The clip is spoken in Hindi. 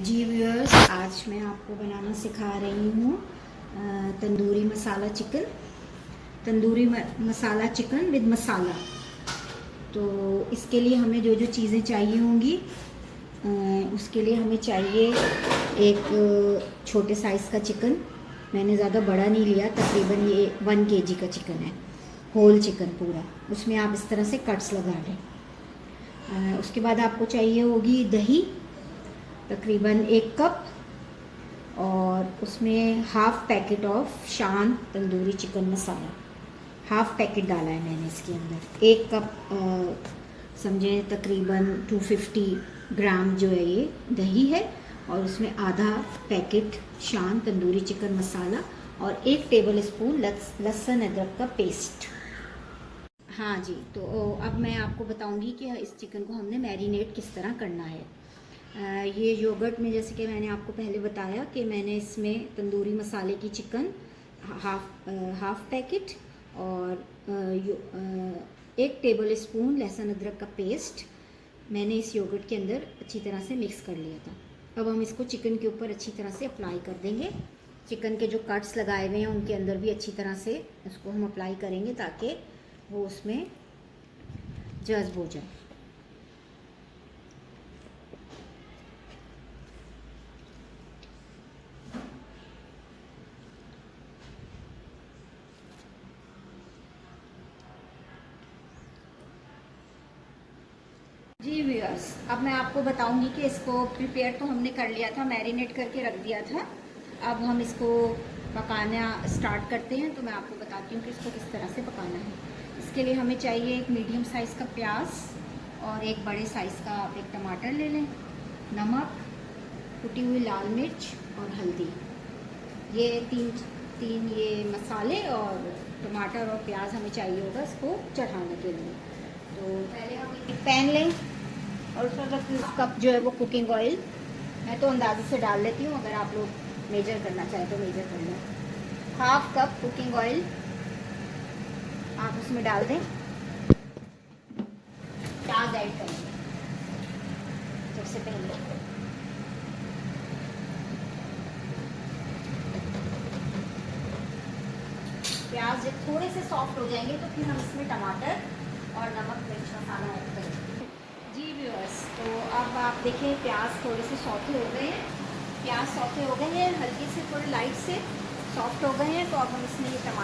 जी व्यूअर्स, आज मैं आपको बनाना सिखा रही हूँ tandoori masala chicken. Tandoori masala chicken with masala. तो इसके लिए हमें जो जो चीज़ें चाहिए होंगी, उसके लिए हमें चाहिए एक छोटे साइज़ का चिकन। मैंने ज़्यादा बड़ा नहीं लिया, तकरीबन ये 1 kg का चिकन है, होल चिकन पूरा। उसमें आप इस तरह से कट्स लगा लें। उसके बाद आपको चाहिए होगी दही, तकरीबन 1 कप, और उसमें हाफ़ पैकेट ऑफ शान तंदूरी चिकन मसाला, हाफ़ पैकेट डाला है मैंने इसके अंदर। 1 कप समझे तकरीबन 250 ग्राम जो है ये दही है, और उसमें आधा पैकेट शान तंदूरी चिकन मसाला और 1 टेबल स्पून लहसुन अदरक का पेस्ट। हाँ जी, तो अब मैं आपको बताऊंगी कि इस चिकन को हमने मैरिनेट किस तरह करना है। ये योगर्ट में, जैसे कि मैंने आपको पहले बताया कि मैंने इसमें तंदूरी मसाले की चिकन हाफ पैकेट और 1 टेबल स्पून लहसुन अदरक का पेस्ट मैंने इस योगर्ट के अंदर अच्छी तरह से मिक्स कर लिया था। अब हम इसको चिकन के ऊपर अच्छी तरह से अप्लाई कर देंगे। चिकन के जो कट्स लगाए हुए हैं उनके अंदर भी अच्छी तरह से इसको हम अप्लाई करेंगे ताकि वो उसमें जज्ब हो जाए। जी व्यूअर्स, अब मैं आपको बताऊंगी कि इसको प्रिपेयर तो हमने कर लिया था, मैरिनेट करके रख दिया था। अब हम इसको पकाना स्टार्ट करते हैं। तो मैं आपको बताती हूँ कि इसको किस तरह से पकाना है। इसके लिए हमें चाहिए एक मीडियम साइज़ का प्याज और एक बड़े साइज़ का आप एक टमाटर ले लें, नमक, कुटी हुई लाल मिर्च और हल्दी। ये तीन ये मसाले और टमाटर और प्याज हमें चाहिए होगा इसको चढ़ाने के लिए। तो पहले हम एक पैन लें और उसमें 1 कप जो है वो कुकिंग ऑयल, मैं तो अंदाजे से डाल लेती हूँ, अगर आप लोग मेजर करना चाहें तो मेजर कर लें। हाफ कप कुकिंग ऑयल आप उसमें डाल दें। प्याज ऐड करेंगे सबसे पहले। प्याज जब थोड़े से सॉफ्ट हो जाएंगे तो फिर हम इसमें टमाटर और नमक मिर्च मसाला ऐड करेंगे। जी व्यूअर्स, तो अब आप देखें प्याज थोड़े से सौते हो गए हैं। प्याज सौते हो गए हैं, हल्के से थोड़े लाइट से सॉफ्ट हो गए हैं। तो अब हम इसमें ये टमाटर